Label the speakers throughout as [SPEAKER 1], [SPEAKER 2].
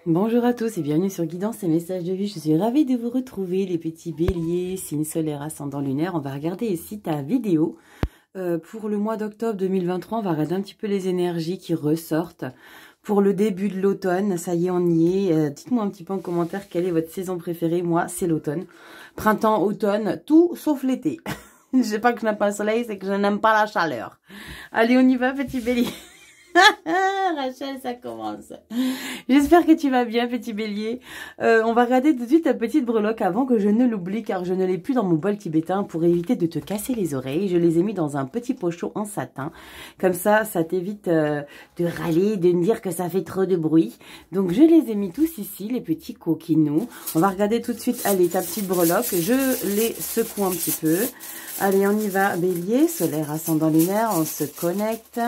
[SPEAKER 1] Bonjour à tous et bienvenue sur Guidance et Messages de Vie. Je suis ravie de vous retrouver les petits béliers, signe solaire, ascendant lunaire. On va regarder ici ta vidéo pour le mois d'octobre 2023. On va regarder un petit peu les énergies qui ressortent pour le début de l'automne. Ça y est, on y est. Dites-moi un petit peu en commentaire quelle est votre saison préférée. Moi, c'est l'automne. Printemps, automne, tout sauf l'été. Je sais pas que je n'aime pas le soleil, c'est que je n'aime pas la chaleur. Allez, on y va, petit bélier. Rachel, ça commence. J'espère que tu vas bien, petit bélier. On va regarder tout de suite ta petite breloque avant que je ne l'oublie, car je ne l'ai plus dans mon bol tibétain. Pour éviter de te casser les oreilles, je les ai mis dans un petit pochon en satin. Comme ça t'évite de râler, de me dire que ça fait trop de bruit. Donc je les ai mis tous ici, les petits coquinous. On va regarder tout de suite, allez, ta petite breloque. Je les secoue un petit peu. Allez, on y va, bélier, solaire, ascendant lunaire, on se connecte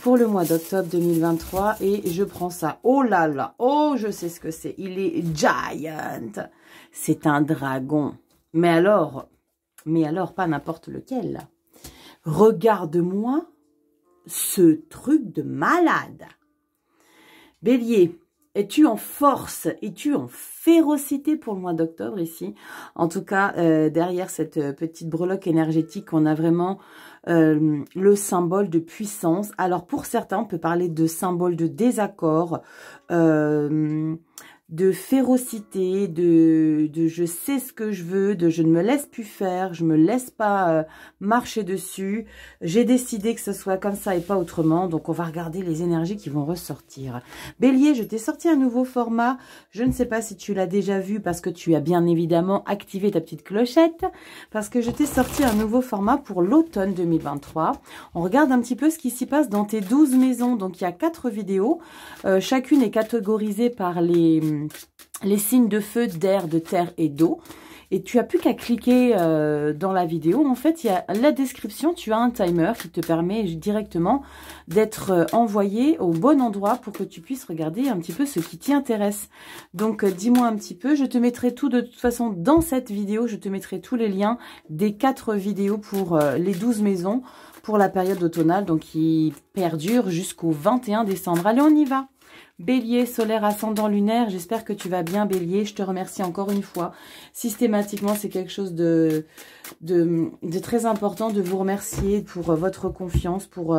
[SPEAKER 1] pour le mois d'octobre 2023 et je prends ça. Oh là là, oh, je sais ce que c'est, il est giant, c'est un dragon. Mais alors, pas n'importe lequel. Regarde-moi ce truc de malade. Bélier, es-tu en force? Es-tu en férocité pour le mois d'octobre ici? En tout cas, derrière cette petite breloque énergétique, on a vraiment le symbole de puissance. Alors, pour certains, on peut parler de symbole de désaccord, de férocité, de je sais ce que je veux, de je ne me laisse plus faire, je me laisse pas marcher dessus. J'ai décidé que ce soit comme ça et pas autrement. Donc, on va regarder les énergies qui vont ressortir. Bélier, je t'ai sorti un nouveau format. Je ne sais pas si tu l'as déjà vu parce que tu as bien évidemment activé ta petite clochette. Parce que je t'ai sorti un nouveau format pour l'automne 2023. On regarde un petit peu ce qui s'y passe dans tes 12 maisons. Donc, il y a 4 vidéos. Chacune est catégorisée par les signes de feu, d'air, de terre et d'eau. Et tu as plus qu'à cliquer dans la vidéo. En fait, il y a la description, tu as un timer qui te permet directement d'être envoyé au bon endroit pour que tu puisses regarder un petit peu ce qui t'y intéresse. Donc, dis-moi un petit peu. Je te mettrai tout de toute façon dans cette vidéo. Je te mettrai tous les liens des 4 vidéos pour les 12 maisons pour la période automnale, donc qui perdure jusqu'au 21 décembre. Allez, on y va. Bélier, solaire, ascendant lunaire, j'espère que tu vas bien, Bélier. Je te remercie encore une fois. Systématiquement, c'est quelque chose de très important de vous remercier pour votre confiance, pour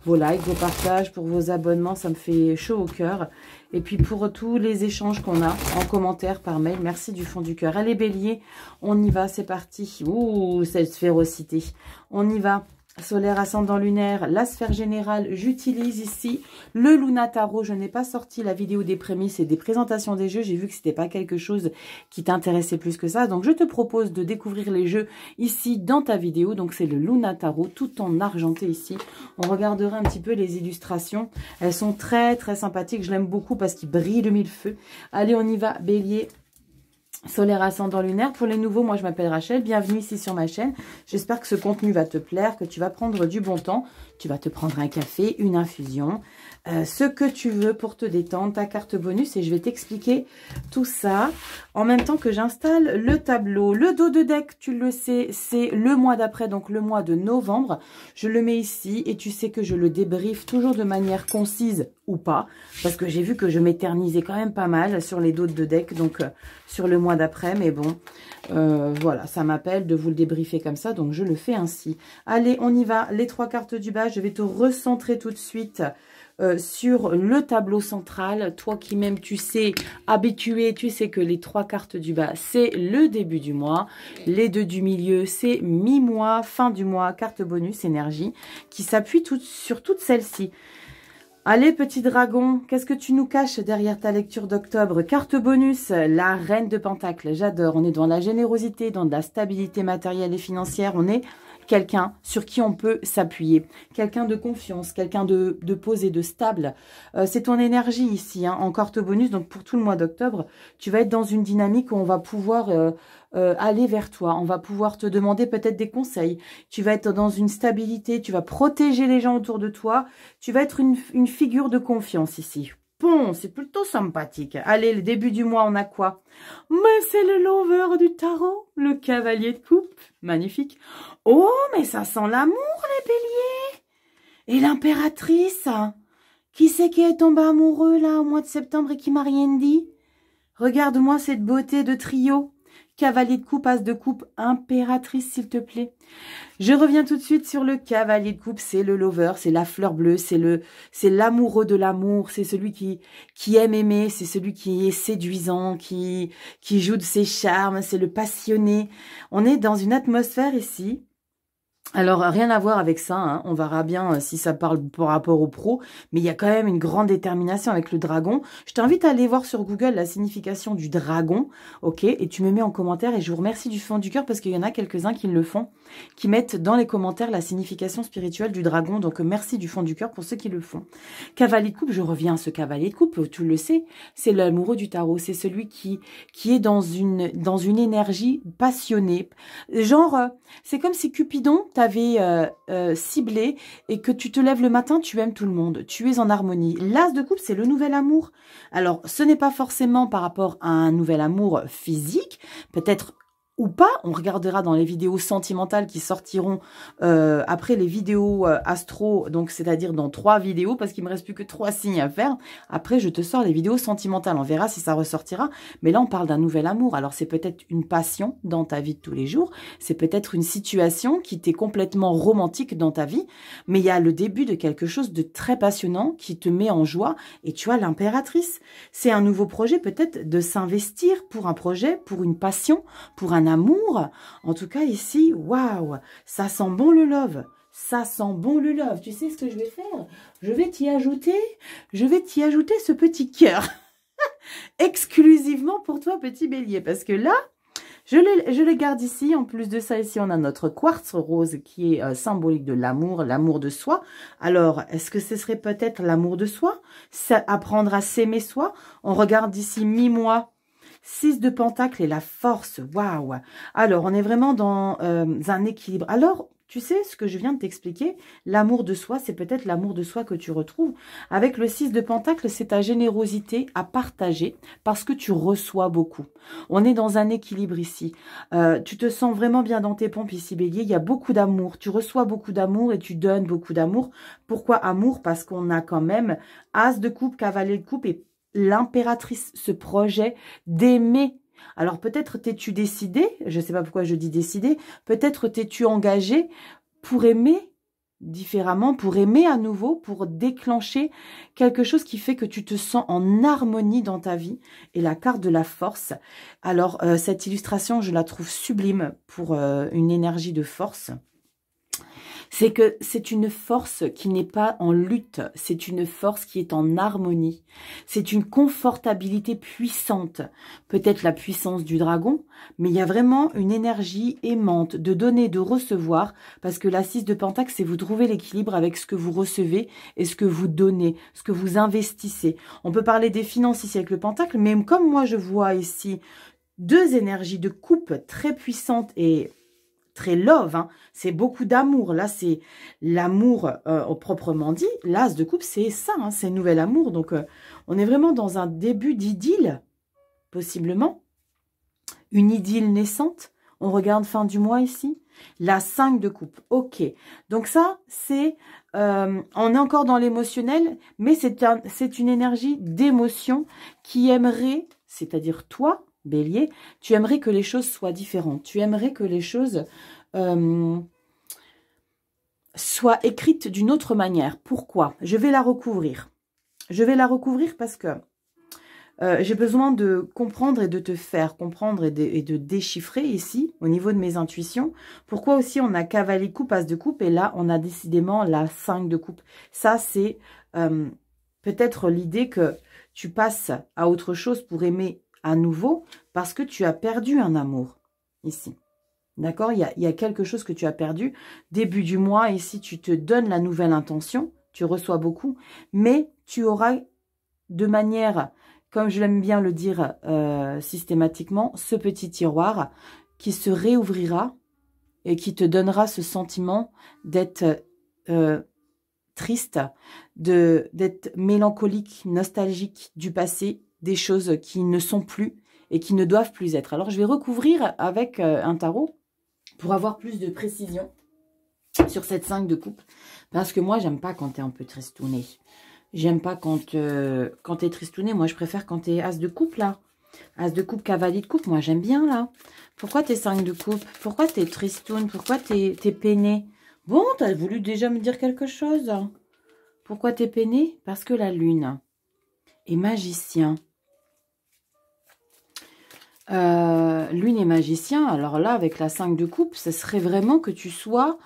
[SPEAKER 1] vos likes, vos partages, pour vos abonnements. Ça me fait chaud au cœur. Et puis pour tous les échanges qu'on a en commentaire, par mail, merci du fond du cœur. Allez, Bélier, on y va, c'est parti. Ouh, cette férocité. On y va. Solaire, ascendant lunaire, la sphère générale, j'utilise ici le Luna Tarot. Je n'ai pas sorti la vidéo des prémices et des présentations des jeux. J'ai vu que c'était pas quelque chose qui t'intéressait plus que ça. Donc, je te propose de découvrir les jeux ici dans ta vidéo. Donc, c'est le Luna Tarot, tout en argenté ici. On regardera un petit peu les illustrations. Elles sont très, très sympathiques. Je l'aime beaucoup parce qu'il brille de mille feux. Allez, on y va, Bélier. Solaire, ascendant lunaire. Pour les nouveaux, moi je m'appelle Rachel, bienvenue ici sur ma chaîne. J'espère que ce contenu va te plaire, que tu vas prendre du bon temps. Tu vas te prendre un café, une infusion, ce que tu veux pour te détendre, ta carte bonus. Et je vais t'expliquer tout ça en même temps que j'installe le tableau. Le dos de deck, tu le sais, c'est le mois d'après, donc le mois de novembre. Je le mets ici et tu sais que je le débriefe toujours de manière concise ou pas. Parce que j'ai vu que je m'éternisais quand même pas mal sur les dos de deck, donc sur le mois d'après. Mais bon, voilà, ça m'appelle de vous le débriefer comme ça, donc je le fais ainsi. Allez, on y va. Les 3 cartes du bas, je vais te recentrer tout de suite sur le tableau central. Toi qui m'aimes, tu sais, habitué, tu sais que les 3 cartes du bas, c'est le début du mois. Les 2 du milieu, c'est mi-mois, fin du mois, carte bonus, énergie, qui s'appuie sur toutes celles-ci. Allez, petit dragon, qu'est-ce que tu nous caches derrière ta lecture d'octobre? Carte bonus, la reine de Pentacle. J'adore, on est dans la générosité, dans de la stabilité matérielle et financière. On est quelqu'un sur qui on peut s'appuyer. Quelqu'un de confiance, quelqu'un de posé, de stable. C'est ton énergie ici, hein, en carte bonus. Donc, pour tout le mois d'octobre, tu vas être dans une dynamique où on va pouvoir aller vers toi. On va pouvoir te demander peut-être des conseils. Tu vas être dans une stabilité. Tu vas protéger les gens autour de toi. Tu vas être une figure de confiance ici. Bon, c'est plutôt sympathique. Allez, le début du mois, on a quoi? Mais c'est le lover du tarot, le cavalier de coupe. Magnifique. Oh, mais ça sent l'amour, les béliers. Et l'impératrice. Qui c'est qui est tombé amoureux, là, au mois de septembre et qui m'a rien dit? Regarde-moi cette beauté de trio. Cavalier de coupe, as de coupe, impératrice, s'il te plaît. Je reviens tout de suite sur le cavalier de coupe. C'est le lover, c'est la fleur bleue, c'est l'amoureux de l'amour, c'est celui qui aime aimer, c'est celui qui est séduisant, qui joue de ses charmes, c'est le passionné. On est dans une atmosphère ici. Alors, rien à voir avec ça, hein. On verra bien si ça parle par rapport au pro, mais il y a quand même une grande détermination avec le dragon. Je t'invite à aller voir sur Google la signification du dragon, ok? Et tu me mets en commentaire et je vous remercie du fond du cœur parce qu'il y en a quelques-uns qui le font, qui mettent dans les commentaires la signification spirituelle du dragon, donc merci du fond du cœur pour ceux qui le font. Cavalier de coupe, je reviens à ce cavalier de coupe, tu le sais, c'est l'amoureux du tarot, c'est celui qui est dans une énergie passionnée. Genre, c'est comme si Cupidon t'avais ciblé et que tu te lèves le matin, tu aimes tout le monde, tu es en harmonie. L'as de coupe, c'est le nouvel amour. Alors, ce n'est pas forcément par rapport à un nouvel amour physique, peut-être ou pas, on regardera dans les vidéos sentimentales qui sortiront après les vidéos astro, donc c'est-à-dire dans 3 vidéos, parce qu'il me reste plus que 3 signes à faire. Après, je te sors les vidéos sentimentales, on verra si ça ressortira. Mais là, on parle d'un nouvel amour. Alors, c'est peut-être une passion dans ta vie de tous les jours, c'est peut-être une situation qui t'est complètement romantique dans ta vie, mais il y a le début de quelque chose de très passionnant qui te met en joie. Et tu as l'impératrice. C'est un nouveau projet, peut-être de s'investir pour un projet, pour une passion, pour un amour. En tout cas, ici, waouh, ça sent bon le love. Ça sent bon le love. Tu sais ce que je vais faire? Je vais t'y ajouter ce petit cœur. Exclusivement pour toi, petit bélier. Parce que là, je le garde ici. En plus de ça, ici, on a notre quartz rose qui est symbolique de l'amour, l'amour de soi. Alors, est-ce que ce serait peut-être l'amour de soi? Apprendre à s'aimer soi. On regarde ici mi-mois. 6 de pentacle et la force, waouh. Alors, on est vraiment dans un équilibre. Alors, tu sais ce que je viens de t'expliquer, l'amour de soi, c'est peut-être l'amour de soi que tu retrouves. Avec le 6 de pentacle, c'est ta générosité à partager parce que tu reçois beaucoup. On est dans un équilibre ici. Tu te sens vraiment bien dans tes pompes ici, bélier. Il y a beaucoup d'amour. Tu reçois beaucoup d'amour et tu donnes beaucoup d'amour. Pourquoi amour? Parce qu'on a quand même as de coupe, cavalier de coupe et l'impératrice, ce projet d'aimer. Alors peut-être t'es-tu décidé, je ne sais pas pourquoi je dis décidé, peut-être t'es-tu engagé pour aimer différemment, pour aimer à nouveau, pour déclencher quelque chose qui fait que tu te sens en harmonie dans ta vie. Et la carte de la force, alors cette illustration, je la trouve sublime pour une énergie de force. C'est que c'est une force qui n'est pas en lutte, c'est une force qui est en harmonie. C'est une confortabilité puissante, peut-être la puissance du dragon, mais il y a vraiment une énergie aimante de donner, de recevoir, parce que la 6 de pentacle, c'est vous trouvez l'équilibre avec ce que vous recevez et ce que vous donnez, ce que vous investissez. On peut parler des finances ici avec le pentacle, mais comme moi je vois ici 2 énergies de coupe très puissantes et très love, hein. C'est beaucoup d'amour. Là, c'est l'amour au proprement dit. L'as de coupe, c'est ça, hein, c'est nouvel amour. Donc, on est vraiment dans un début d'idylle, possiblement. Une idylle naissante. On regarde fin du mois ici. La 5 de coupe, ok. Donc ça, c'est... on est encore dans l'émotionnel, mais c'est une énergie d'émotion qui aimerait, c'est-à-dire toi, Bélier, tu aimerais que les choses soient différentes. Tu aimerais que les choses soient écrites d'une autre manière. Pourquoi? Je vais la recouvrir. Je vais la recouvrir parce que j'ai besoin de comprendre et de te faire comprendre et de déchiffrer ici, au niveau de mes intuitions. Pourquoi aussi on a cavalier coupe, as de coupe, et là on a décidément la 5 de coupe. Ça c'est peut-être l'idée que tu passes à autre chose pour aimer à nouveau, parce que tu as perdu un amour, ici. D'accord? Il y a quelque chose que tu as perdu. Début du mois, ici, tu te donnes la nouvelle intention, tu reçois beaucoup, mais tu auras de manière, comme je l'aime bien le dire systématiquement, ce petit tiroir qui se réouvrira et qui te donnera ce sentiment d'être triste, d'être mélancolique, nostalgique du passé, des choses qui ne sont plus et qui ne doivent plus être. Alors, je vais recouvrir avec un tarot pour avoir plus de précision sur cette 5 de coupe. Parce que moi, j'aime pas quand tu es un peu tristouné. J'aime pas quand t'es tristouné. Moi, je préfère quand t'es as de coupe, là. As de coupe, cavalier de coupe. Moi, j'aime bien, là. Pourquoi t'es 5 de coupe? Pourquoi t'es tristoun? Pourquoi t'es peiné? Bon, t'as voulu déjà me dire quelque chose. Pourquoi t'es peiné? Parce que la lune est magicien. Lune et magicien. Alors là, avec la 5 de coupe, ce serait vraiment que tu sois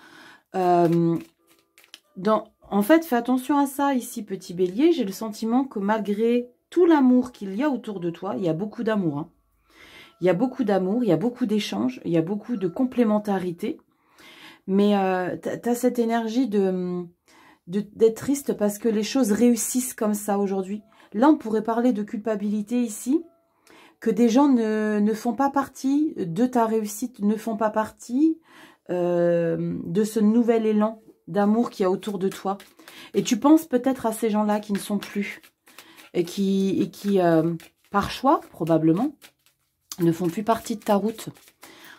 [SPEAKER 1] En fait, fais attention à ça ici, petit bélier. J'ai le sentiment que malgré tout l'amour qu'il y a autour de toi, il y a beaucoup d'amour. Hein. Il y a beaucoup d'amour, il y a beaucoup d'échanges, il y a beaucoup de complémentarité. Mais tu as cette énergie d'être triste parce que les choses réussissent comme ça aujourd'hui. Là, on pourrait parler de culpabilité ici, que des gens ne font pas partie de ta réussite, ne font pas partie de ce nouvel élan d'amour qu'il y a autour de toi. Et tu penses peut-être à ces gens-là qui ne sont plus et qui par choix, probablement, ne font plus partie de ta route.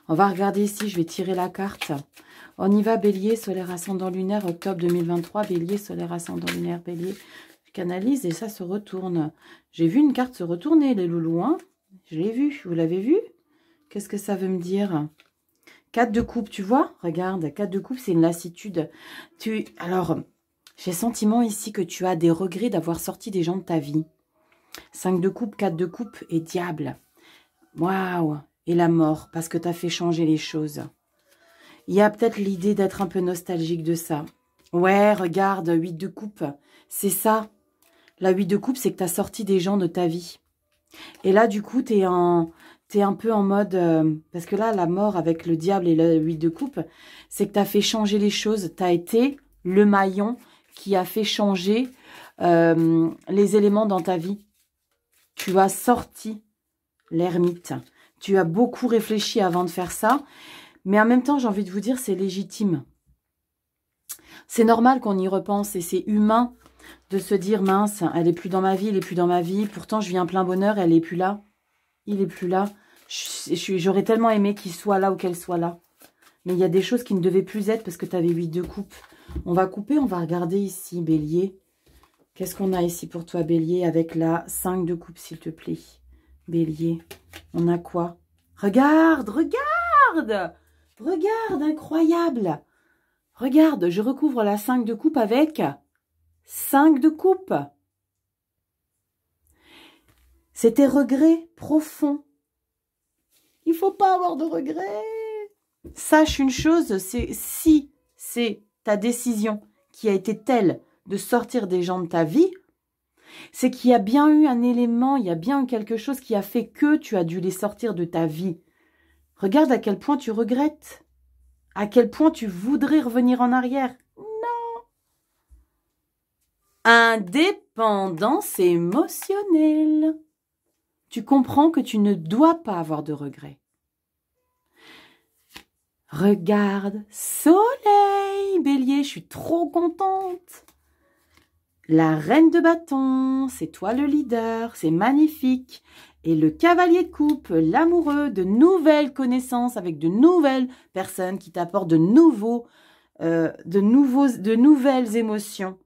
[SPEAKER 1] On va regarder ici, je vais tirer la carte. On y va, bélier, solaire ascendant lunaire, octobre 2023, bélier, solaire ascendant lunaire, bélier. Je canalise et ça se retourne. J'ai vu une carte se retourner, les loulous, hein. Je l'ai vu, vous l'avez vu? Qu'est-ce que ça veut me dire? 4 de coupe, tu vois? Regarde, 4 de coupe, c'est une lassitude. Alors, j'ai le sentiment ici que tu as des regrets d'avoir sorti des gens de ta vie. 5 de coupe, 4 de coupe et diable. Waouh! Et la mort, parce que tu as fait changer les choses. Il y a peut-être l'idée d'être un peu nostalgique de ça. Ouais, regarde, 8 de coupe, c'est ça. La 8 de coupe, c'est que tu as sorti des gens de ta vie. Et là, du coup, tu es un peu en mode... parce que là, la mort avec le diable et le 8 de coupe, c'est que tu as fait changer les choses. Tu as été le maillon qui a fait changer les éléments dans ta vie. Tu as sorti l'ermite. Tu as beaucoup réfléchi avant de faire ça. Mais en même temps, j'ai envie de vous dire, c'est légitime. C'est normal qu'on y repense et c'est humain de se dire, mince, elle n'est plus dans ma vie, il n'est plus dans ma vie. Pourtant, je vis un plein bonheur, elle n'est plus là. Il n'est plus là. J'aurais tellement aimé qu'il soit là ou qu'elle soit là. Mais il y a des choses qui ne devaient plus être parce que tu avais 8 de coupe. On va couper, on va regarder ici, bélier. Qu'est-ce qu'on a ici pour toi, bélier, avec la 5 de coupe, s'il te plaît. Bélier, on a quoi? Regarde, regarde! Regarde, incroyable! Regarde, je recouvre la 5 de coupe avec 5 de coupe. C'est tes regrets profonds. Il ne faut pas avoir de regrets. Sache une chose, si c'est ta décision qui a été telle de sortir des gens de ta vie, c'est qu'il y a bien eu un élément, il y a bien eu quelque chose qui a fait que tu as dû les sortir de ta vie. Regarde à quel point tu regrettes, à quel point tu voudrais revenir en arrière. Non. Indépendance émotionnelle. Tu comprends que tu ne dois pas avoir de regrets. Regarde, soleil, bélier, je suis trop contente. La reine de bâton, c'est toi le leader, c'est magnifique. Et le cavalier de coupe, l'amoureux, de nouvelles connaissances avec de nouvelles personnes qui t'apportent de nouvelles émotions.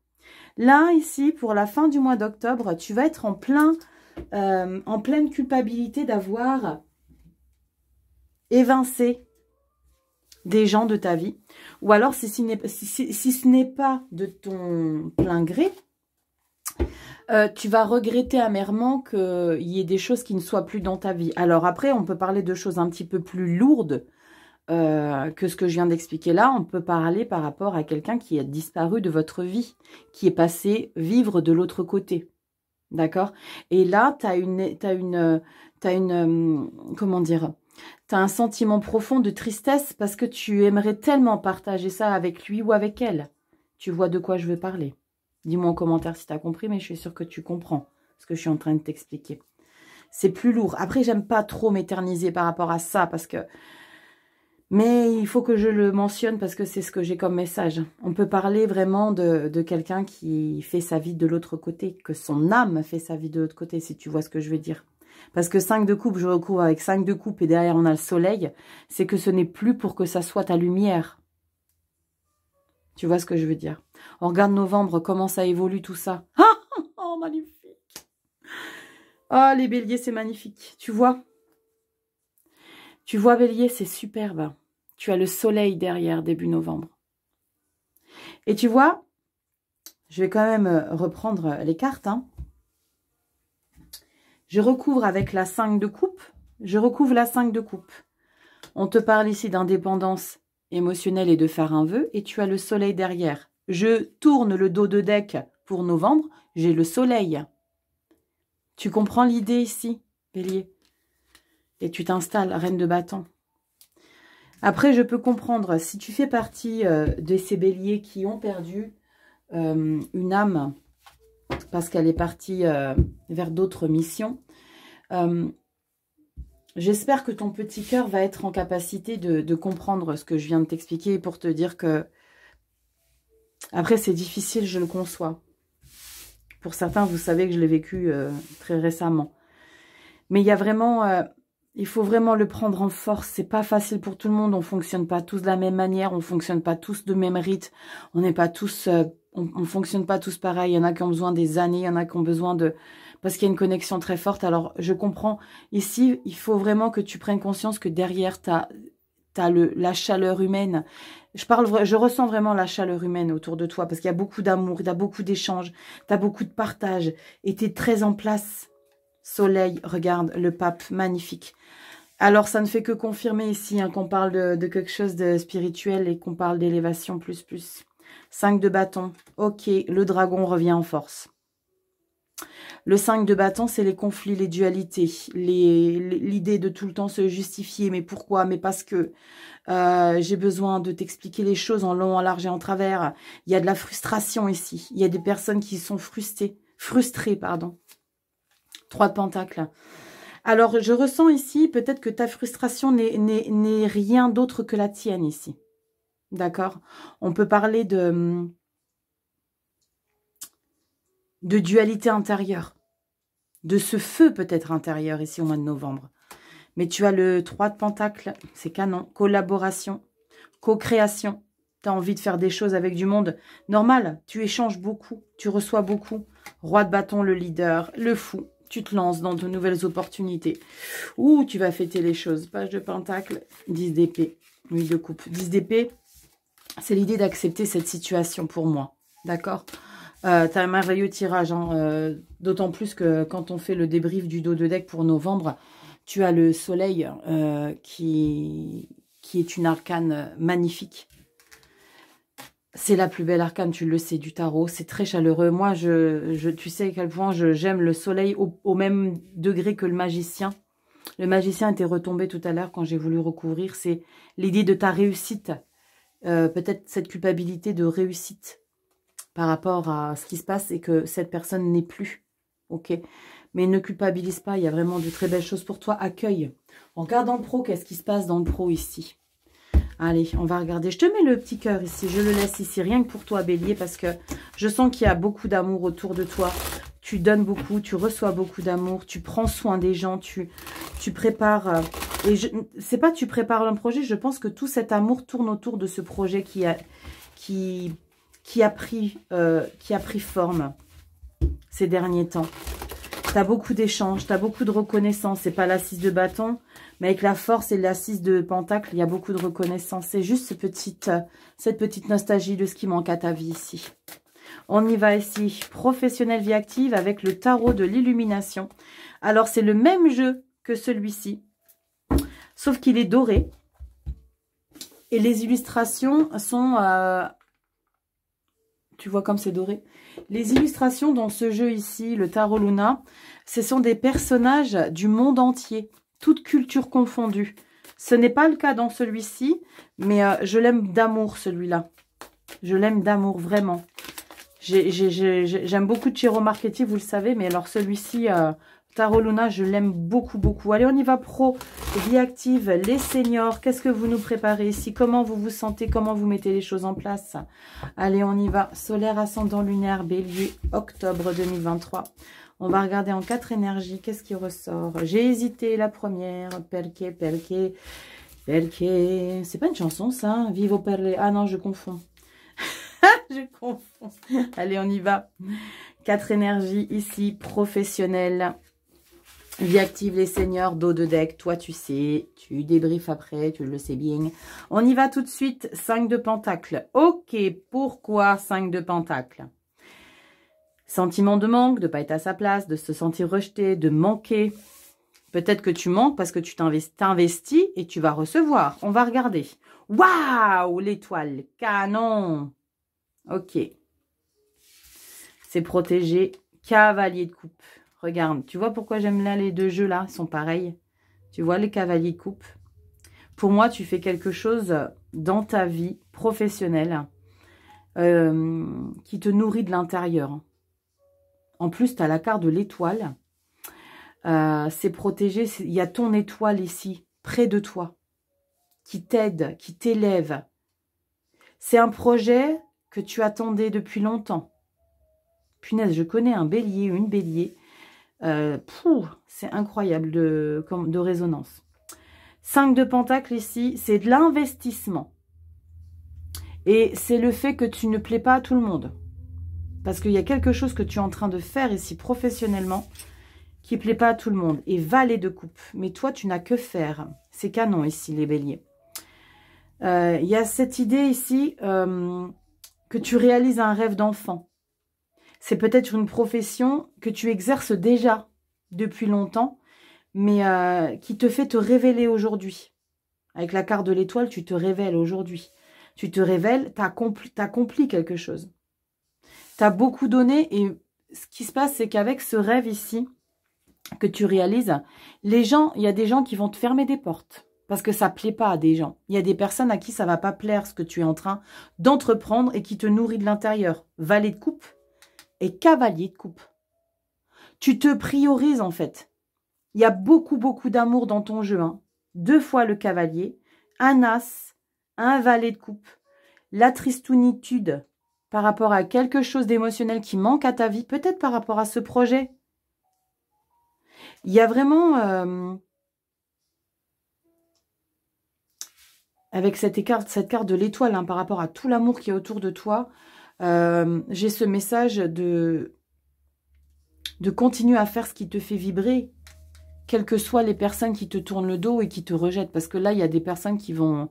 [SPEAKER 1] Là, ici, pour la fin du mois d'octobre, tu vas être en pleine culpabilité d'avoir évincé des gens de ta vie. Ou alors, si ce n'est pas de ton plein gré, tu vas regretter amèrement qu'il y ait des choses qui ne soient plus dans ta vie. Alors après, on peut parler de choses un petit peu plus lourdes que ce que je viens d'expliquer là. On peut parler par rapport à quelqu'un qui a disparu de votre vie, qui est passé vivre de l'autre côté. D'accord? Et là, comment dire? T'as un sentiment profond de tristesse parce que tu aimerais tellement partager ça avec lui ou avec elle. Tu vois de quoi je veux parler. Dis-moi en commentaire si tu as compris, mais je suis sûre que tu comprends ce que je suis en train de t'expliquer. C'est plus lourd. Après, j'aime pas trop m'éterniser par rapport à ça parce que... Mais il faut que je le mentionne parce que c'est ce que j'ai comme message. On peut parler vraiment de quelqu'un qui fait sa vie de l'autre côté, que son âme fait sa vie de l'autre côté, si tu vois ce que je veux dire. Parce que 5 de coupe, je recouvre avec 5 de coupe et derrière on a le soleil, c'est que ce n'est plus pour que ça soit ta lumière. Tu vois ce que je veux dire? On regarde novembre, comment ça évolue tout ça. Ah, magnifique. Oh, les béliers, c'est magnifique. Tu vois, bélier, c'est superbe. Tu as le soleil derrière, début novembre. Et tu vois, je vais quand même reprendre les cartes. Hein. Je recouvre avec la 5 de coupe. Je recouvre la 5 de coupe. On te parle ici d'indépendance émotionnelle et de faire un vœu. Et tu as le soleil derrière. Je tourne le dos de deck pour novembre. J'ai le soleil. Tu comprends l'idée ici, bélier? Et tu t'installes, reine de bâton. Après, je peux comprendre, si tu fais partie de ces béliers qui ont perdu une âme parce qu'elle est partie vers d'autres missions, j'espère que ton petit cœur va être en capacité de comprendre ce que je viens de t'expliquer pour te dire que, après c'est difficile, je le conçois. Pour certains, vous savez que je l'ai vécu très récemment. Mais il y a vraiment... il faut vraiment le prendre en force. C'est pas facile pour tout le monde. On fonctionne pas tous de la même manière. On fonctionne pas tous de même rythme. On n'est pas tous... on fonctionne pas tous pareil. Il y en a qui ont besoin des années. Il y en a qui ont besoin de... Parce qu'il y a une connexion très forte. Alors, je comprends. Ici, il faut vraiment que tu prennes conscience que derrière, t'as la chaleur humaine. Je ressens vraiment la chaleur humaine autour de toi. Parce qu'il y a beaucoup d'amour. Il y a beaucoup d'échanges. Tu as beaucoup de partage. Et tu es très en place. Soleil, regarde, le pape, magnifique. Alors, ça ne fait que confirmer ici hein, qu'on parle de quelque chose de spirituel et qu'on parle d'élévation plus. 5 de bâton. Ok, le dragon revient en force. Le 5 de bâton, c'est les conflits, les dualités, l'idée de tout le temps se justifier. Mais pourquoi? Mais parce que j'ai besoin de t'expliquer les choses en long, en large et en travers. Il y a de la frustration ici. Il y a des personnes qui sont frustrées, pardon. 3 de pentacles. Alors, je ressens ici, peut-être que ta frustration n'est rien d'autre que la tienne ici. D'accord? On peut parler de dualité intérieure. De ce feu peut-être intérieur ici au mois de novembre. Mais tu as le 3 de pentacles, c'est canon. Collaboration, co-création. Tu as envie de faire des choses avec du monde. Normal, tu échanges beaucoup, tu reçois beaucoup. Roi de bâton, le leader, le fou. Tu te lances dans de nouvelles opportunités. Ouh, tu vas fêter les choses. Page de pentacle, 10 d'épée. 8 de coupe. 10 d'épée, c'est l'idée d'accepter cette situation pour moi. D'accord? Tu as un merveilleux tirage. Hein, d'autant plus que quand on fait le débrief du dos de deck pour novembre, tu as le soleil qui est une arcane magnifique. C'est la plus belle arcane, tu le sais, du tarot. C'est très chaleureux. Moi, tu sais à quel point j'aime le soleil au même degré que le magicien. Le magicien était retombé tout à l'heure quand j'ai voulu recouvrir. C'est l'idée de ta réussite. Peut-être cette culpabilité de réussite par rapport à ce qui se passe et que cette personne n'est plus. Ok. Mais ne culpabilise pas. Il y a vraiment de très belles choses pour toi. Accueille. On regarde dans le pro. Qu'est-ce qui se passe dans le pro ici? Allez, on va regarder. Je te mets le petit cœur ici. Je le laisse ici, rien que pour toi, bélier, parce que je sens qu'il y a beaucoup d'amour autour de toi. Tu donnes beaucoup, tu reçois beaucoup d'amour. Tu prends soin des gens, tu prépares. Et c'est pas tu prépares un projet, je pense que tout cet amour tourne autour de ce projet qui a pris forme ces derniers temps. Tu as beaucoup d'échanges, tu as beaucoup de reconnaissance. C'est pas la 6 de bâton, mais avec la force et la 6 de pentacle, il y a beaucoup de reconnaissance. C'est juste cette petite nostalgie de ce qui manque à ta vie ici. On y va ici. Professionnel vie active avec le tarot de l'illumination. Alors, c'est le même jeu que celui-ci, sauf qu'il est doré. Et les illustrations sont... tu vois comme c'est doré. Les illustrations dans ce jeu ici, le Tarot Luna, ce sont des personnages du monde entier, toutes cultures confondues. Ce n'est pas le cas dans celui-ci, mais je l'aime d'amour celui-là. Je l'aime d'amour, vraiment. J'aime beaucoup de Chiro Marchetti, vous le savez, mais alors celui-ci, Tarot Luna, je l'aime beaucoup, beaucoup. Allez, on y va pro, vie active, les seniors, qu'est-ce que vous nous préparez ici? Comment vous vous sentez? Comment vous mettez les choses en place? Allez, on y va. Solaire, ascendant lunaire, bélier, octobre 2023. On va regarder en 4 énergies, qu'est-ce qui ressort? J'ai hésité, la première, Pelke. C'est pas une chanson, ça, Vivo Perle. Ah non, je confonds. Je confonds. Allez, on y va. 4 énergies ici, professionnelles. Vie active les seigneurs, dos de deck, toi tu sais, tu débriefes après, tu le sais bien. On y va tout de suite, 5 de pentacles. Ok, pourquoi 5 de pentacles? Sentiment de manque, de ne pas être à sa place, de se sentir rejeté, de manquer. Peut-être que tu manques parce que tu t'investis et tu vas recevoir. On va regarder. Waouh, l'étoile, canon. Ok. C'est protégé, cavalier de coupe. Regarde, tu vois pourquoi j'aime là les deux jeux là, ils sont pareils. Tu vois les cavaliers de coupe. Pour moi, tu fais quelque chose dans ta vie professionnelle qui te nourrit de l'intérieur. En plus, tu as la carte de l'étoile. C'est protégé, il y a ton étoile ici, près de toi, qui t'aide, qui t'élève. C'est un projet que tu attendais depuis longtemps. Punaise, je connais un bélier, une bélier. C'est incroyable de résonance. 5 de pentacles ici, c'est de l'investissement. Et c'est le fait que tu ne plais pas à tout le monde. Parce qu'il y a quelque chose que tu es en train de faire ici professionnellement qui ne plaît pas à tout le monde. Et valet de coupe. Mais toi, tu n'as que faire. C'est canon ici, les béliers. Il y a cette idée ici que tu réalises un rêve d'enfant. C'est peut-être une profession que tu exerces déjà depuis longtemps, mais qui te fait te révéler aujourd'hui. Avec la carte de l'étoile, tu te révèles aujourd'hui. Tu te révèles, tu as accompli quelque chose. Tu as beaucoup donné et ce qui se passe, c'est qu'avec ce rêve ici que tu réalises, il y a des gens qui vont te fermer des portes parce que ça ne plaît pas à des gens. Il y a des personnes à qui ça ne va pas plaire ce que tu es en train d'entreprendre et qui te nourrit de l'intérieur. Valet de coupe et cavalier de coupe. Tu te priorises en fait. Il y a beaucoup d'amour dans ton jeu. 2 fois le cavalier, un as, un valet de coupe. La tristounitude par rapport à quelque chose d'émotionnel qui manque à ta vie, peut-être par rapport à ce projet. Il y a vraiment, avec cette carte de l'étoile, par rapport à tout l'amour qui est autour de toi, j'ai ce message de continuer à faire ce qui te fait vibrer, quelles que soient les personnes qui te tournent le dos et qui te rejettent. Parce que là, il y a des personnes qui vont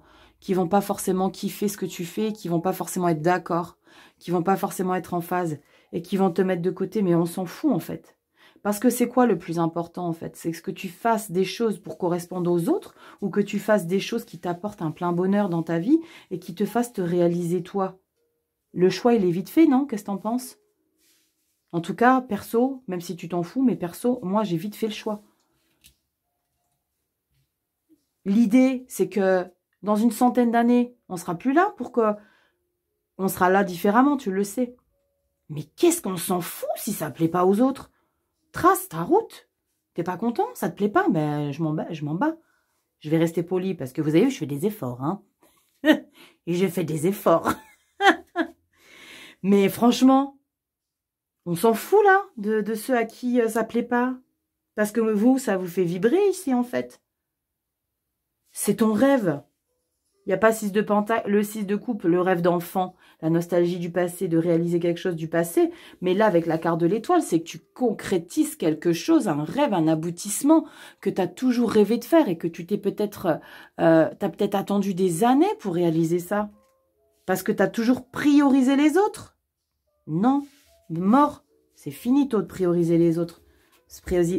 [SPEAKER 1] pas forcément kiffer ce que tu fais, qui vont pas forcément être d'accord, qui vont pas forcément être en phase et qui vont te mettre de côté. Mais on s'en fout en fait. Parce que c'est quoi le plus important en fait? C'est que tu fasses des choses pour correspondre aux autres ou que tu fasses des choses qui t'apportent un plein bonheur dans ta vie et qui te fassent te réaliser toi. Le choix, il est vite fait, non? Qu'est-ce que t'en penses? En tout cas, perso, même si tu t'en fous, mais perso, moi, j'ai vite fait le choix. L'idée, c'est que dans une centaine d'années, on sera plus là pour que... On sera là différemment, tu le sais. Mais qu'est-ce qu'on s'en fout si ça ne plaît pas aux autres? Trace ta route. T'es pas content? Ça te plaît pas? Ben, je m'en bats. Je vais rester poli parce que vous avez vu, je fais des efforts. Hein. Et je fais des efforts. Mais franchement, on s'en fout là de ceux à qui ça plaît pas. Parce que vous, ça vous fait vibrer ici en fait. C'est ton rêve. Il n'y a pas 6 de pentacle, le 6 de coupe, le rêve d'enfant, la nostalgie du passé, de réaliser quelque chose du passé. Mais là, avec la carte de l'étoile, c'est que tu concrétises quelque chose, un rêve, un aboutissement que tu as toujours rêvé de faire et que tu t'es peut-être attendu des années pour réaliser ça. Parce que tu as toujours priorisé les autres. Non, mort. C'est finito de prioriser les autres.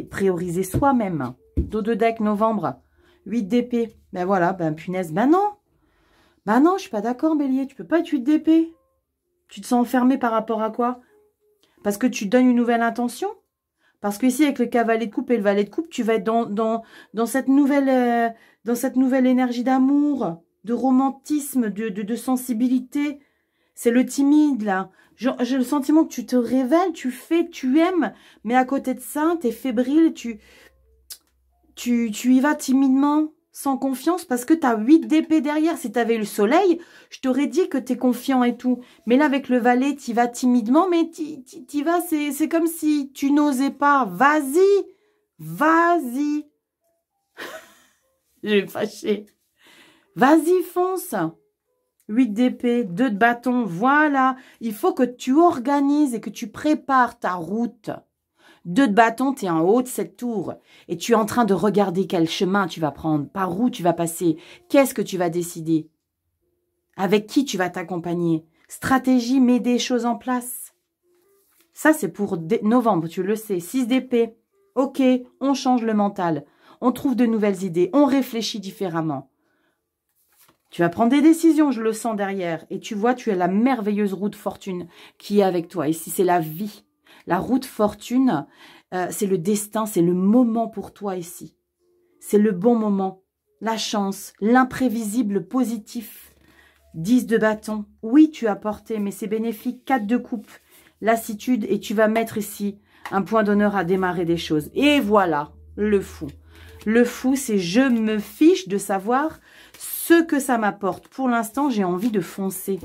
[SPEAKER 1] Prioriser soi-même. Dos de deck, novembre. 8 d'épée. Ben voilà, ben punaise, ben non. Ben non, je suis pas d'accord, Bélier. Tu peux pas être 8 d'épée. Tu te sens enfermé par rapport à quoi? Parce que tu donnes une nouvelle intention? Parce que ici, avec le cavalier de coupe et le valet de coupe, tu vas être dans cette nouvelle énergie d'amour, de romantisme, de sensibilité. C'est le timide, là. J'ai le sentiment que tu te révèles, tu fais, tu aimes, mais à côté de ça, tu es fébrile, tu y vas timidement, sans confiance, parce que tu as 8 d'épée derrière. Si tu avais le soleil, je t'aurais dit que tu es confiant et tout. Mais là, avec le valet, tu y vas timidement, mais tu vas, c'est comme si tu n'osais pas. Vas-y, vas-y. Je vais me fâcher. Vas-y, fonce. 8 d'épée, 2 de bâton, voilà. Il faut que tu organises et que tu prépares ta route. 2 de bâton, tu es en haut de cette tour et tu es en train de regarder quel chemin tu vas prendre, par où tu vas passer, qu'est-ce que tu vas décider, avec qui tu vas t'accompagner. Stratégie, mets des choses en place. Ça, c'est pour novembre, tu le sais. 6 d'épée. Ok, on change le mental. On trouve de nouvelles idées. On réfléchit différemment. Tu vas prendre des décisions, je le sens derrière. Et tu vois, tu as la merveilleuse roue de fortune qui est avec toi. Ici, c'est la vie. La roue de fortune, c'est le destin, c'est le moment pour toi ici. C'est le bon moment. La chance, l'imprévisible positif. 10 de bâton. Oui, tu as porté, mais c'est bénéfique. 4 de coupe. Lassitude. Et tu vas mettre ici un point d'honneur à démarrer des choses. Et voilà, le fou. Le fou, c'est je me fiche de savoir ce que ça m'apporte. Pour l'instant, j'ai envie de foncer.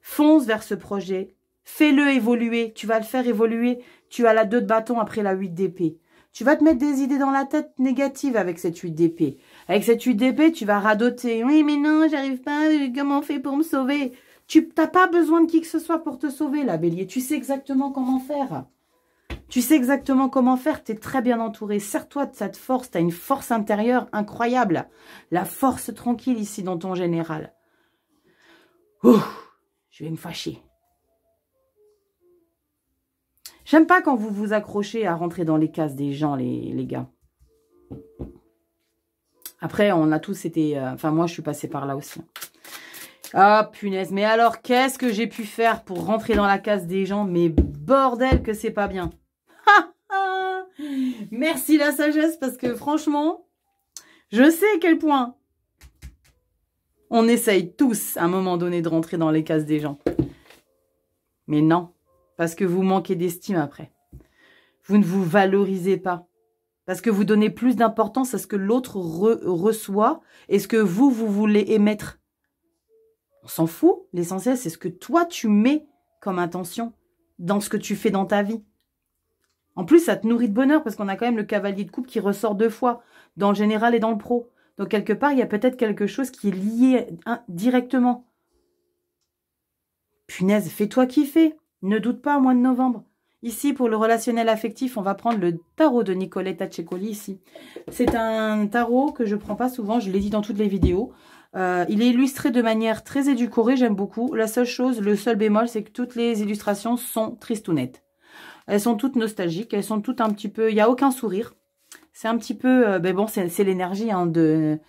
[SPEAKER 1] Fonce vers ce projet. Fais-le évoluer. Tu vas le faire évoluer. Tu as la 2 de bâton après la 8 d'épée. Tu vas te mettre des idées dans la tête négatives avec cette 8 d'épée. Avec cette 8 d'épée, tu vas radoter. Oui, mais non, j'arrive pas. Comment on fait pour me sauver? Tu n'as pas besoin de qui que ce soit pour te sauver, là, bélier. Tu sais exactement comment faire. Tu sais exactement comment faire. Tu es très bien entouré. Sers-toi de cette force. Tu as une force intérieure incroyable. La force tranquille ici dans ton général. Ouh, je vais me fâcher. J'aime pas quand vous vous accrochez à rentrer dans les cases des gens, les gars. Après, on a tous été... Enfin, moi, je suis passée par là aussi. Ah, punaise. Mais alors, qu'est-ce que j'ai pu faire pour rentrer dans la case des gens? Mais bordel que c'est pas bien. Merci la sagesse, parce que franchement, je sais à quel point on essaye tous, à un moment donné, de rentrer dans les cases des gens. Mais non. Parce que vous manquez d'estime après. Vous ne vous valorisez pas. Parce que vous donnez plus d'importance à ce que l'autre reçoit et ce que vous voulez émettre. On s'en fout. L'essentiel, c'est ce que toi, tu mets comme intention dans ce que tu fais dans ta vie. En plus, ça te nourrit de bonheur parce qu'on a quand même le cavalier de coupe qui ressort 2 fois, dans le général et dans le pro. Donc, quelque part, il y a peut-être quelque chose qui est lié directement. Punaise, fais-toi kiffer. Ne doute pas au mois de novembre. Ici, pour le relationnel affectif, on va prendre le tarot de Nicoletta Cecoli ici. C'est un tarot que je ne prends pas souvent, je l'ai dit dans toutes les vidéos. Il est illustré de manière très édulcorée, j'aime beaucoup. La seule chose, le seul bémol, c'est que toutes les illustrations sont tristounettes. Elles sont toutes nostalgiques, elles sont toutes un petit peu... Il n'y a aucun sourire. C'est un petit peu... ben bon, c'est l'énergie hein, de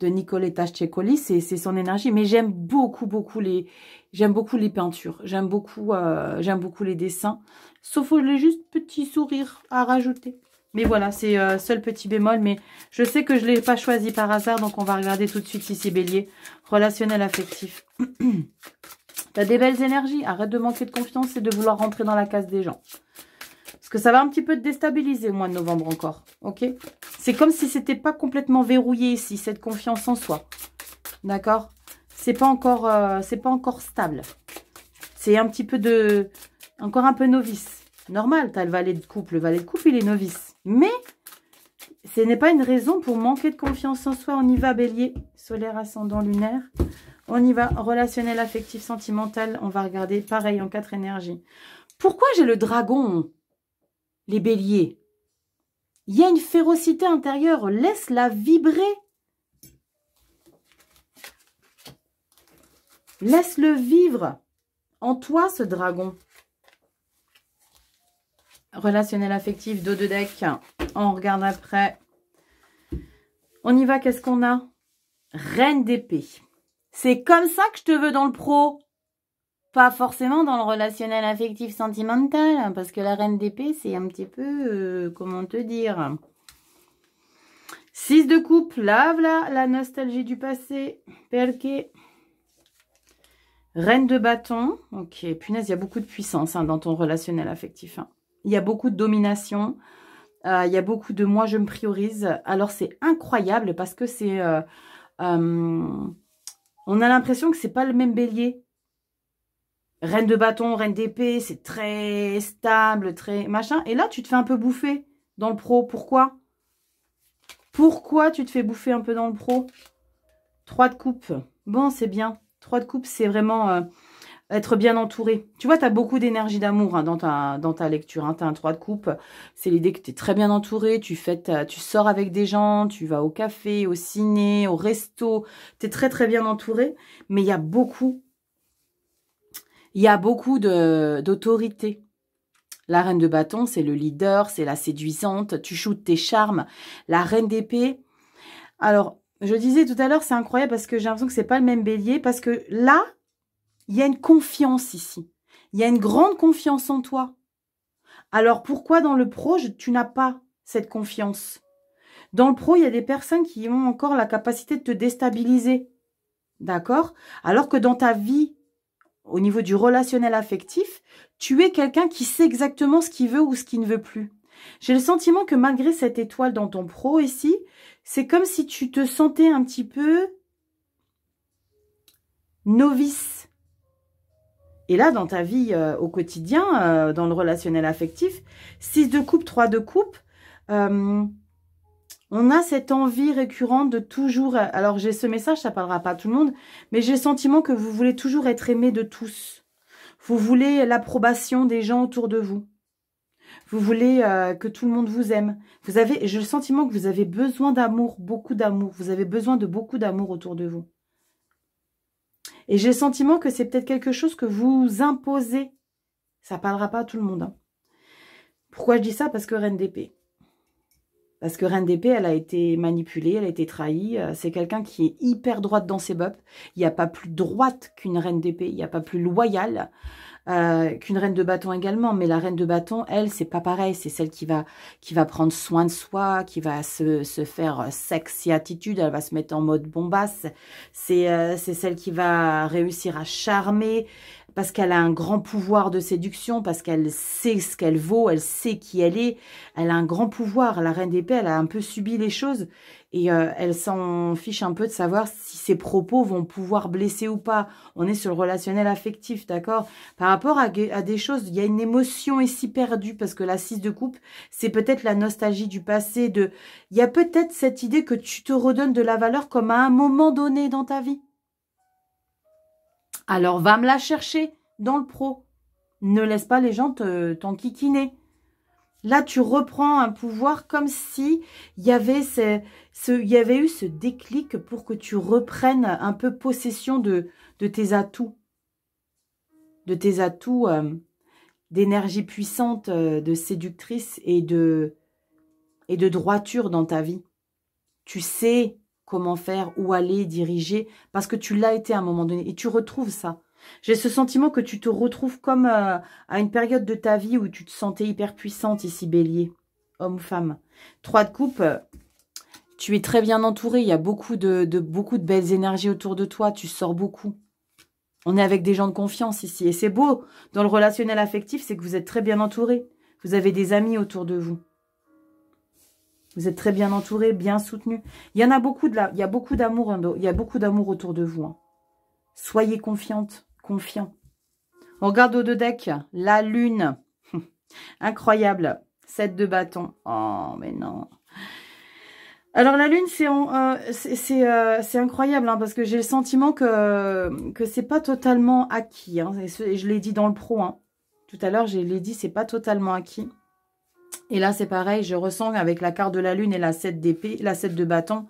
[SPEAKER 1] Nicoletta Cecoli, c'est son énergie. Mais j'aime beaucoup les peintures. J'aime beaucoup les dessins. Sauf les juste petits sourires à rajouter. Mais voilà, c'est seul petit bémol. Mais je sais que je ne l'ai pas choisi par hasard. Donc, on va regarder tout de suite ici, bélier. Relationnel affectif. T'as des belles énergies. Arrête de manquer de confiance et de vouloir rentrer dans la case des gens. Parce que ça va un petit peu te déstabiliser le mois de novembre encore. Ok? C'est comme si c'était pas complètement verrouillé ici, cette confiance en soi. D'accord? C'est pas encore stable. C'est un petit peu de... Encore un peu novice. Normal, tu as le valet de coupe. Le valet de coupe, il est novice. Mais ce n'est pas une raison pour manquer de confiance en soi. On y va, bélier. Solaire, ascendant, lunaire. On y va. Relationnel, affectif, sentimental. On va regarder pareil en 4 énergies. Pourquoi j'ai le dragon? Les béliers. Il y a une férocité intérieure. Laisse-la vibrer. Laisse-le vivre en toi, ce dragon. Relationnel affectif, dos de deck. On regarde après. On y va, qu'est-ce qu'on a? Reine d'épée. C'est comme ça que je te veux dans le pro. Pas forcément dans le relationnel affectif sentimental. Parce que la reine d'épée, c'est un petit peu... comment te dire? 6 de coupe. Lave la nostalgie du passé. Perché. Reine de bâton. Ok, punaise, il y a beaucoup de puissance hein, dans ton relationnel affectif. Hein. Il y a beaucoup de domination. Il y a beaucoup de moi, je me priorise. Alors, c'est incroyable parce que c'est... on a l'impression que c'est pas le même bélier. Reine de bâton, reine d'épée, c'est très stable, très machin. Et là, tu te fais un peu bouffer dans le pro. Pourquoi? Pourquoi tu te fais bouffer un peu dans le pro? 3 de coupe. Bon, c'est bien. 3 de coupe, c'est vraiment être bien entouré. Tu vois, tu as beaucoup d'énergie d'amour hein, dans ta lecture. Hein. Tu as un 3 de coupe. C'est l'idée que tu es très bien entouré. Tu sors avec des gens, tu vas au café, au ciné, au resto. Tu es très, très bien entouré. Mais il y a beaucoup d'autorité. La reine de bâton, c'est le leader, c'est la séduisante. Tu shootes tes charmes. La reine d'épée. Alors, je disais tout à l'heure, c'est incroyable parce que j'ai l'impression que c'est pas le même bélier. Parce que là, il y a une confiance ici. Il y a une grande confiance en toi. Alors, pourquoi dans le pro, tu n'as pas cette confiance? Dans le pro, il y a des personnes qui ont encore la capacité de te déstabiliser. D'accord? Alors que dans ta vie, au niveau du relationnel affectif, tu es quelqu'un qui sait exactement ce qu'il veut ou ce qu'il ne veut plus. J'ai le sentiment que malgré cette étoile dans ton pro ici, c'est comme si tu te sentais un petit peu novice. Et là, dans ta vie au quotidien, dans le relationnel affectif, 6 de coupe, 3 de coupe, on a cette envie récurrente de toujours... Alors, j'ai ce message, ça ne parlera pas à tout le monde, mais j'ai le sentiment que vous voulez toujours être aimé de tous. Vous voulez l'approbation des gens autour de vous. Vous voulez que tout le monde vous aime. J'ai le sentiment que vous avez besoin d'amour, beaucoup d'amour. Vous avez besoin de beaucoup d'amour autour de vous. Et j'ai le sentiment que c'est peut-être quelque chose que vous imposez. Ça ne parlera pas à tout le monde. Hein. Pourquoi je dis ça? Parce que reine d'épée. Parce que reine d'épée, elle a été manipulée, elle a été trahie. C'est quelqu'un qui est hyper droite dans ses bottes. Il n'y a pas plus droite qu'une reine d'épée. Il n'y a pas plus loyale qu'une reine de bâton également. Mais la reine de bâton, elle, c'est pas pareil. C'est celle qui va prendre soin de soi, qui va se faire sexy attitude. Elle va se mettre en mode bombasse. C'est celle qui va réussir à charmer parce qu'elle a un grand pouvoir de séduction, parce qu'elle sait ce qu'elle vaut, elle sait qui elle est. Elle a un grand pouvoir. La reine d'épée, elle a un peu subi les choses et elle s'en fiche un peu de savoir si ses propos vont pouvoir blesser ou pas. On est sur le relationnel affectif, d'accord? Par rapport à des choses, il y a une émotion ici perdue parce que la 6 de coupe, c'est peut-être la nostalgie du passé. Il y a peut-être cette idée que tu te redonnes de la valeur comme à un moment donné dans ta vie. Alors, va me la chercher dans le pro. Ne laisse pas les gens t'enquiquiner. Là, tu reprends un pouvoir comme si il y avait eu ce déclic pour que tu reprennes un peu possession de tes atouts. De tes atouts d'énergie puissante, de séductrice et de droiture dans ta vie. Tu sais comment faire, où aller, diriger, parce que tu l'as été à un moment donné. Et tu retrouves ça. J'ai ce sentiment que tu te retrouves comme à une période de ta vie où tu te sentais hyper puissante ici, bélier, homme ou femme. 3 de coupe, tu es très bien entouré. Il y a beaucoup de belles énergies autour de toi. Tu sors beaucoup. On est avec des gens de confiance ici. Et c'est beau, dans le relationnel affectif, c'est que vous êtes très bien entouré. Vous avez des amis autour de vous. Vous êtes très bien entouré, bien soutenu. Il y en a beaucoup il y a beaucoup d'amour, il y a beaucoup d'amour autour de vous. Hein. Soyez confiante, confiant. On regarde au deux deck, la lune. Incroyable. 7 de bâton. Oh, mais non. Alors la lune, c'est incroyable, hein, parce que j'ai le sentiment que c'est pas totalement acquis. Hein, et je l'ai dit dans le pro. Hein. Tout à l'heure, je l'ai dit, c'est pas totalement acquis. Et là, c'est pareil, je ressens avec la carte de la lune et la 7 d'épée, la 7 de bâton,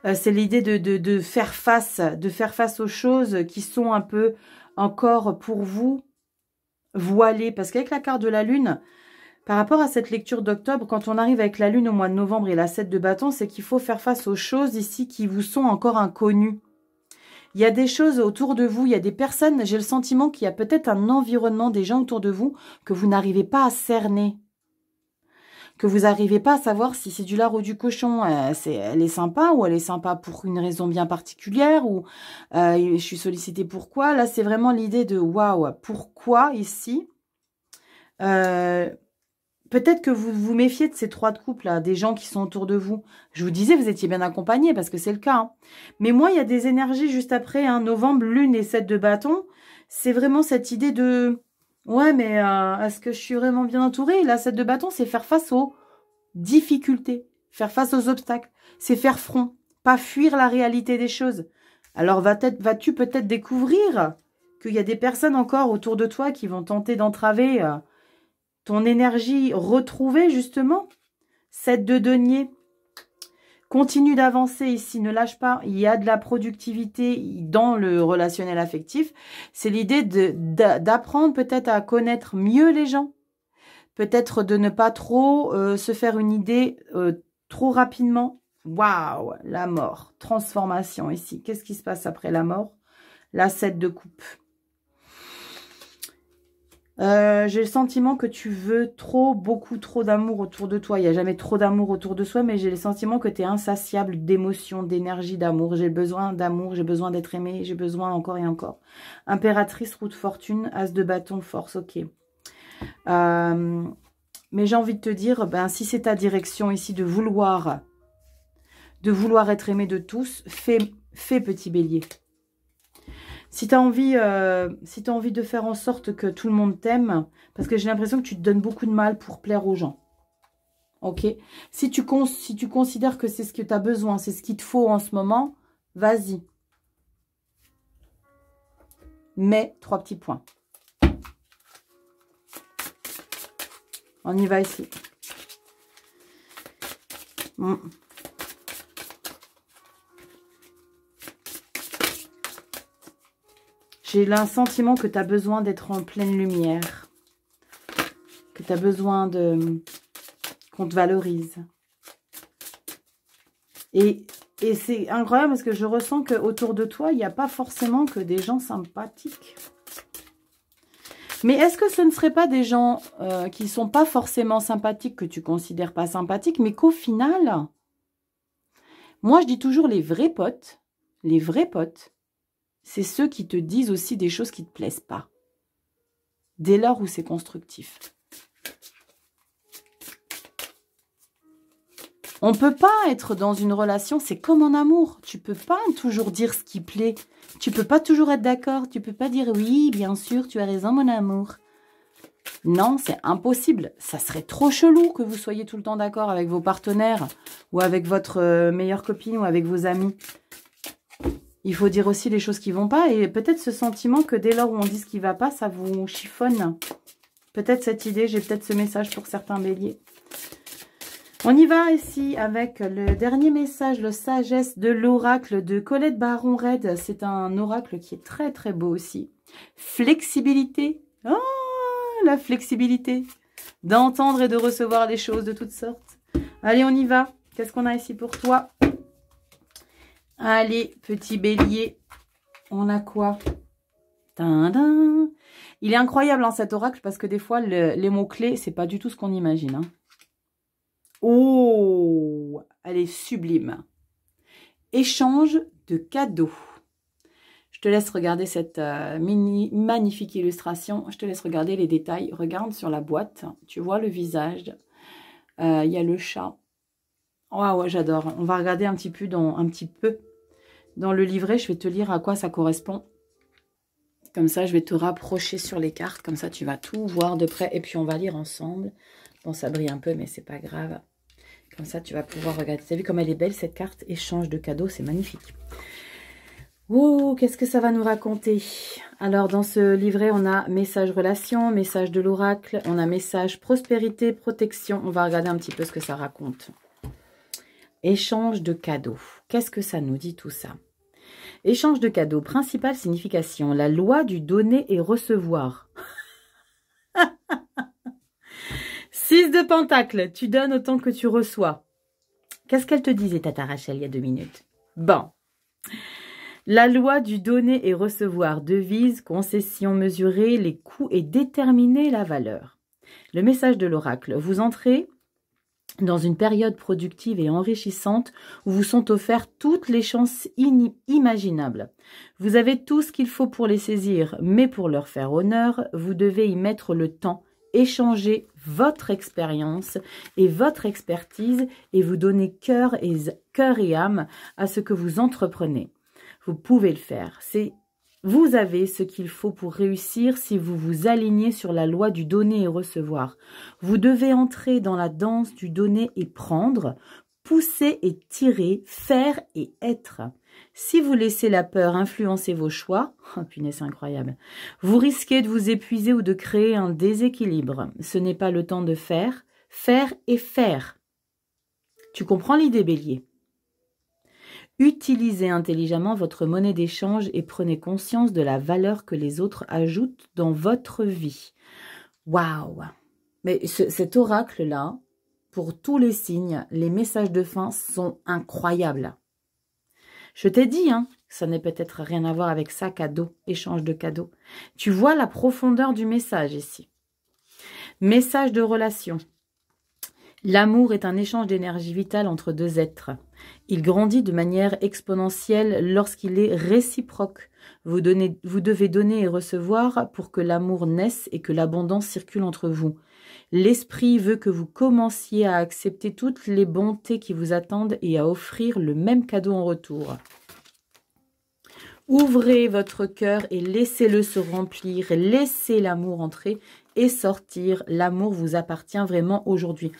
[SPEAKER 1] c'est l'idée de faire face aux choses qui sont un peu encore pour vous voilées. Parce qu'avec la carte de la lune, par rapport à cette lecture d'octobre, quand on arrive avec la lune au mois de novembre et la 7 de bâton, c'est qu'il faut faire face aux choses ici qui vous sont encore inconnues. Il y a des choses autour de vous, il y a des personnes, j'ai le sentiment qu'il y a peut-être un environnement, des gens autour de vous que vous n'arrivez pas à cerner. Que vous n'arrivez pas à savoir si c'est du lard ou du cochon. Elle est sympa ou elle est sympa pour une raison bien particulière ou je suis sollicitée pourquoi. Là, c'est vraiment l'idée de waouh, pourquoi ici peut-être que vous vous méfiez de ces 3 de coupe là, des gens qui sont autour de vous. Je vous disais, vous étiez bien accompagnés parce que c'est le cas. Hein. Mais moi, il y a des énergies juste après, hein, novembre, lune et 7 de bâton. C'est vraiment cette idée de... Ouais, mais est-ce que je suis vraiment bien entourée? La 7 de bâton, c'est faire face aux difficultés, faire face aux obstacles. C'est faire front, pas fuir la réalité des choses. Alors, vas-tu peut-être découvrir qu'il y a des personnes encore autour de toi qui vont tenter d'entraver ton énergie retrouvée, justement. 7 de denier. Continue d'avancer ici, ne lâche pas. Il y a de la productivité dans le relationnel affectif. C'est l'idée d'apprendre peut-être à connaître mieux les gens. Peut-être de ne pas trop se faire une idée trop rapidement. Waouh, la mort, transformation ici. Qu'est-ce qui se passe après la mort? La 7 de coupe. J'ai le sentiment que tu veux beaucoup trop d'amour autour de toi. Il n'y a jamais trop d'amour autour de soi, mais j'ai le sentiment que tu es insatiable d'émotions, d'énergie, d'amour. J'ai besoin d'amour, j'ai besoin d'être aimé, j'ai besoin encore et encore. Impératrice, roue de fortune, as de bâton, force, ok. Mais j'ai envie de te dire, ben, si c'est ta direction ici de vouloir être aimé de tous, fais petit bélier. Si tu as envie de faire en sorte que tout le monde t'aime, parce que j'ai l'impression que tu te donnes beaucoup de mal pour plaire aux gens. Ok? Si tu considères que c'est ce que tu as besoin, c'est ce qu'il te faut en ce moment, vas-y. Mets 3 petits points. On y va ici. J'ai le sentiment que tu as besoin d'être en pleine lumière. Que tu as besoin qu'on te valorise. Et c'est incroyable parce que je ressens qu'autour de toi, il n'y a pas forcément que des gens sympathiques. Mais est-ce que ce ne seraient pas des gens qui ne sont pas forcément sympathiques, que tu considères pas sympathiques, mais qu'au final, moi je dis toujours les vrais potes, c'est ceux qui te disent aussi des choses qui ne te plaisent pas. Dès lors où c'est constructif. On ne peut pas être dans une relation, c'est comme en amour. Tu ne peux pas toujours dire ce qui plaît. Tu ne peux pas toujours être d'accord. Tu ne peux pas dire oui, bien sûr, tu as raison mon amour. Non, c'est impossible. Ça serait trop chelou que vous soyez tout le temps d'accord avec vos partenaires ou avec votre meilleure copine ou avec vos amis. Il faut dire aussi les choses qui ne vont pas et peut-être ce sentiment que dès lors où on dit ce qui ne va pas, ça vous chiffonne. Peut-être cette idée, j'ai peut-être ce message pour certains béliers. On y va ici avec le dernier message, le sagesse de l'oracle de Colette Baron-Red. C'est un oracle qui est très très beau aussi. Flexibilité. Oh, la flexibilité. D'entendre et de recevoir les choses de toutes sortes. Allez, on y va. Qu'est-ce qu'on a ici pour toi? Allez, petit bélier. On a quoi? Tadam. Il est incroyable hein, cet oracle parce que des fois, les mots-clés, c'est pas du tout ce qu'on imagine. Hein. Oh, elle est sublime. Échange de cadeaux. Je te laisse regarder cette magnifique illustration. Je te laisse regarder les détails. Regarde sur la boîte. Tu vois le visage. Il y a le chat. Oh, ouais, j'adore. On va regarder un petit peu dans le livret. Je vais te lire à quoi ça correspond. Comme ça, je vais te rapprocher sur les cartes. Comme ça, tu vas tout voir de près. Et puis, on va lire ensemble. Bon, ça brille un peu, mais c'est pas grave. Comme ça, tu vas pouvoir regarder. Tu as vu comme elle est belle, cette carte? Échange de cadeaux, c'est magnifique. Oh, qu'est-ce que ça va nous raconter? Alors, dans ce livret, on a message relation, message de l'oracle, on a message prospérité, protection. On va regarder un petit peu ce que ça raconte. Échange de cadeaux. Qu'est-ce que ça nous dit tout ça? Échange de cadeaux, principale signification, la loi du donner et recevoir. 6 de Pentacle, tu donnes autant que tu reçois. Qu'est-ce qu'elle te disait, Tata Rachel, il y a 2 minutes? Bon. La loi du donner et recevoir, devise, concession mesurée, les coûts et déterminer la valeur. Le message de l'oracle, vous entrez dans une période productive et enrichissante où vous sont offertes toutes les chances imaginables. Vous avez tout ce qu'il faut pour les saisir, mais pour leur faire honneur, vous devez y mettre le temps, échanger votre expérience et votre expertise et vous donner cœur et âme à ce que vous entreprenez. Vous pouvez le faire. Vous avez ce qu'il faut pour réussir si vous vous alignez sur la loi du donner et recevoir. Vous devez entrer dans la danse du donner et prendre Pousser et tirer, faire et être. Si vous laissez la peur influencer vos choix, oh punaise, c'est incroyable, vous risquez de vous épuiser ou de créer un déséquilibre. Ce n'est pas le temps de faire, faire et faire. Tu comprends l'idée, Bélier? Utilisez intelligemment votre monnaie d'échange et prenez conscience de la valeur que les autres ajoutent dans votre vie. Waouh! Mais cet oracle-là, pour tous les signes, les messages de fin sont incroyables. Je t'ai dit, hein, ça n'est peut-être rien à voir avec ça, cadeau, échange de cadeaux. Tu vois la profondeur du message ici. Message de relation. L'amour est un échange d'énergie vitale entre deux êtres. Il grandit de manière exponentielle lorsqu'il est réciproque. Vous devez donner et recevoir pour que l'amour naisse et que l'abondance circule entre vous. L'esprit veut que vous commenciez à accepter toutes les bontés qui vous attendent et à offrir le même cadeau en retour. Ouvrez votre cœur et laissez-le se remplir. Laissez l'amour entrer et sortir. L'amour vous appartient vraiment aujourd'hui.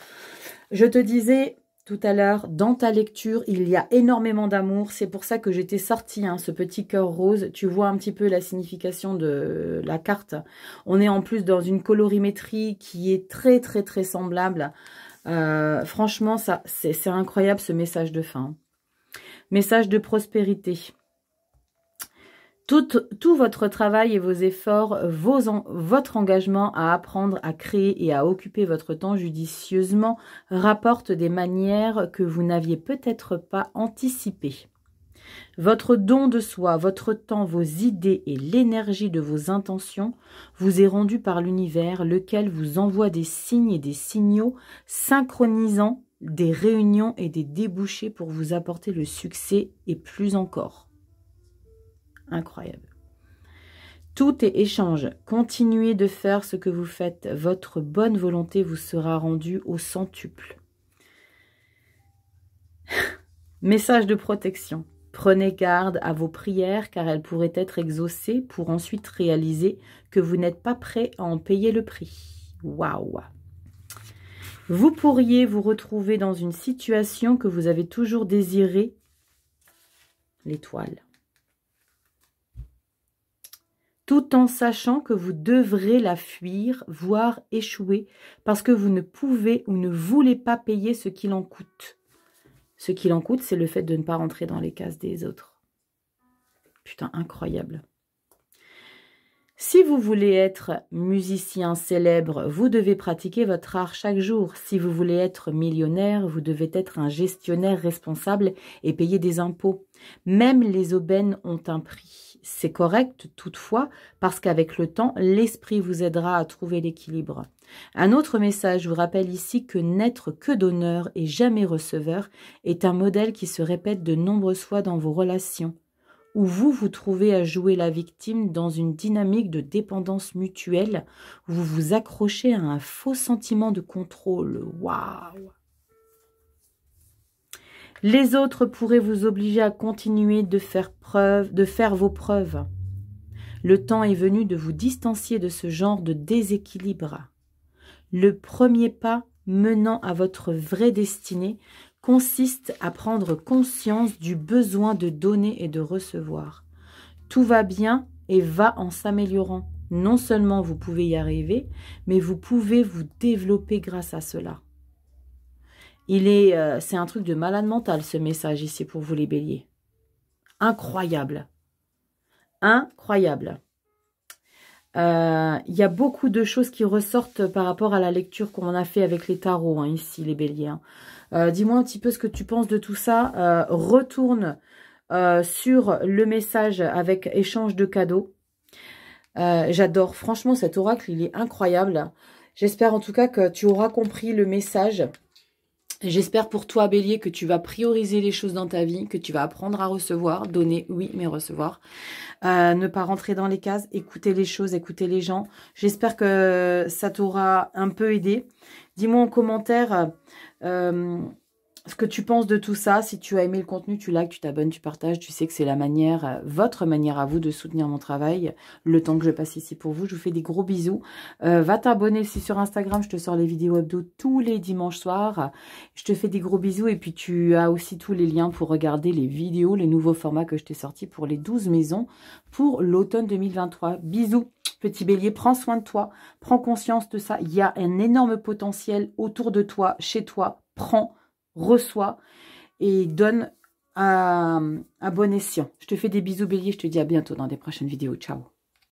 [SPEAKER 1] Je te disais tout à l'heure, dans ta lecture, il y a énormément d'amour. C'est pour ça que j'étais sortie, hein, ce petit cœur rose. Tu vois un petit peu la signification de la carte. On est en plus dans une colorimétrie qui est très, très, très semblable. Franchement, c'est incroyable ce message de fin. Message de prospérité. Tout votre travail et vos efforts, votre engagement à apprendre, à créer et à occuper votre temps judicieusement rapporte des manières que vous n'aviez peut-être pas anticipées. Votre don de soi, votre temps, vos idées et l'énergie de vos intentions vous est rendu par l'univers, lequel vous envoie des signes et des signaux synchronisant des réunions et des débouchés pour vous apporter le succès et plus encore. Incroyable. Tout est échange. Continuez de faire ce que vous faites. Votre bonne volonté vous sera rendue au centuple. Message de protection. Prenez garde à vos prières car elles pourraient être exaucées pour ensuite réaliser que vous n'êtes pas prêt à en payer le prix. Waouh! Vous pourriez vous retrouver dans une situation que vous avez toujours désirée. L'étoile. Tout en sachant que vous devrez la fuir, voire échouer, parce que vous ne pouvez ou ne voulez pas payer ce qu'il en coûte. Ce qu'il en coûte, c'est le fait de ne pas rentrer dans les cases des autres. Putain, incroyable. Si vous voulez être musicien célèbre, vous devez pratiquer votre art chaque jour. Si vous voulez être millionnaire, vous devez être un gestionnaire responsable et payer des impôts. Même les aubaines ont un prix. C'est correct toutefois, parce qu'avec le temps, l'esprit vous aidera à trouver l'équilibre. Un autre message vous rappelle ici que n'être que donneur et jamais receveur est un modèle qui se répète de nombreuses fois dans vos relations, où vous vous trouvez à jouer la victime dans une dynamique de dépendance mutuelle, où vous vous accrochez à un faux sentiment de contrôle. Waouh! Les autres pourraient vous obliger à continuer de faire vos preuves. Le temps est venu de vous distancier de ce genre de déséquilibre. Le premier pas menant à votre vraie destinée consiste à prendre conscience du besoin de donner et de recevoir. Tout va bien et va en s'améliorant. Non seulement vous pouvez y arriver, mais vous pouvez vous développer grâce à cela. C'est un truc de malade mental ce message ici pour vous les béliers. Incroyable. Incroyable. Il y a beaucoup de choses qui ressortent par rapport à la lecture qu'on a fait avec les tarots, hein, ici, les béliers. Hein. Dis-moi un petit peu ce que tu penses de tout ça. Retourne sur le message avec échange de cadeaux. J'adore. Franchement, cet oracle, il est incroyable. J'espère en tout cas que tu auras compris le message. J'espère pour toi, Bélier, que tu vas prioriser les choses dans ta vie, que tu vas apprendre à recevoir, donner, oui, mais recevoir. Ne pas rentrer dans les cases, écouter les choses, écouter les gens. J'espère que ça t'aura un peu aidé. Dis-moi en commentaire ce que tu penses de tout ça. Si tu as aimé le contenu, tu likes, tu t'abonnes, tu partages. Tu sais que c'est la manière, votre manière à vous de soutenir mon travail, le temps que je passe ici pour vous. Je vous fais des gros bisous. Va t'abonner aussi sur Instagram. Je te sors les vidéos hebdo tous les dimanches soirs. Je te fais des gros bisous. Et puis, tu as aussi tous les liens pour regarder les vidéos, les nouveaux formats que je t'ai sortis pour les 12 maisons pour l'automne 2023. Bisous. Petit bélier, prends soin de toi. Prends conscience de ça. Il y a un énorme potentiel autour de toi, chez toi. Prends, reçois et donne à bon escient. Je te fais des bisous bélier, je te dis à bientôt dans des prochaines vidéos. Ciao.